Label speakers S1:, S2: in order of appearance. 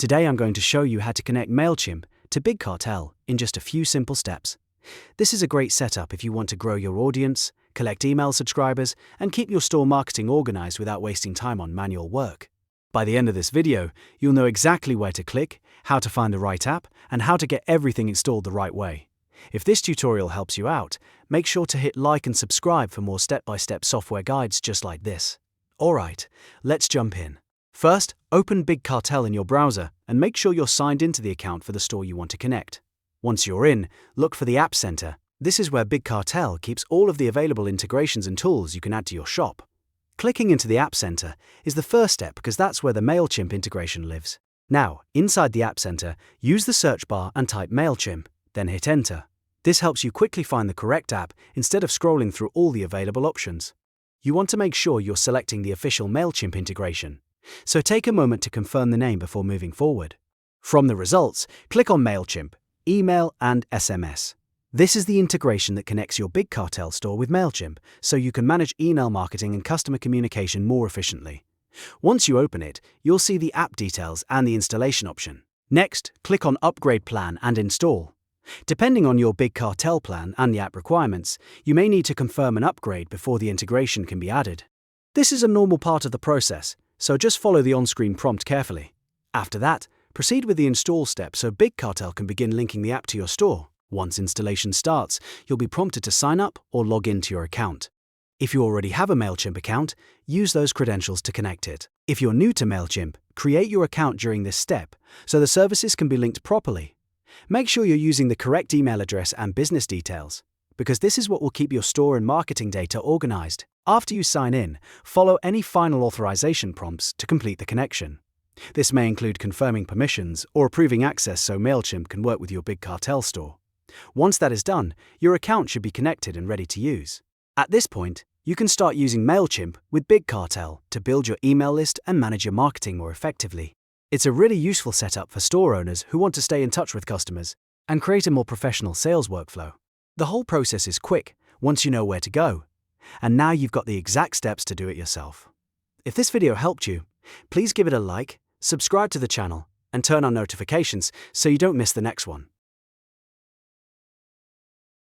S1: Today I'm going to show you how to connect Mailchimp to Big Cartel in just a few simple steps. This is a great setup if you want to grow your audience, collect email subscribers, and keep your store marketing organized without wasting time on manual work. By the end of this video, you'll know exactly where to click, how to find the right app, and how to get everything installed the right way. If this tutorial helps you out, make sure to hit like and subscribe for more step-by-step software guides just like this. Alright, let's jump in. First, open Big Cartel in your browser and make sure you're signed into the account for the store you want to connect. Once you're in, look for the App Center. This is where Big Cartel keeps all of the available integrations and tools you can add to your shop. Clicking into the App Center is the first step because that's where the Mailchimp integration lives. Now, inside the App Center, use the search bar and type Mailchimp, then hit Enter. This helps you quickly find the correct app instead of scrolling through all the available options. You want to make sure you're selecting the official Mailchimp integration, so take a moment to confirm the name before moving forward. From the results, click on Mailchimp, Email and SMS. This is the integration that connects your Big Cartel store with Mailchimp, so you can manage email marketing and customer communication more efficiently. Once you open it, you'll see the app details and the installation option. Next, click on Upgrade Plan and Install. Depending on your Big Cartel plan and the app requirements, you may need to confirm an upgrade before the integration can be added. This is a normal part of the process, so just follow the on-screen prompt carefully. After that, proceed with the install step so Big Cartel can begin linking the app to your store. Once installation starts, you'll be prompted to sign up or log into your account. If you already have a Mailchimp account, use those credentials to connect it. If you're new to Mailchimp, create your account during this step so the services can be linked properly. Make sure you're using the correct email address and business details, because this is what will keep your store and marketing data organized. After you sign in, follow any final authorization prompts to complete the connection. This may include confirming permissions or approving access so Mailchimp can work with your Big Cartel store. Once that is done, your account should be connected and ready to use. At this point, you can start using Mailchimp with Big Cartel to build your email list and manage your marketing more effectively. It's a really useful setup for store owners who want to stay in touch with customers and create a more professional sales workflow. The whole process is quick once you know where to go, and now you've got the exact steps to do it yourself. If this video helped you, please give it a like, subscribe to the channel, and turn on notifications so you don't miss the next one.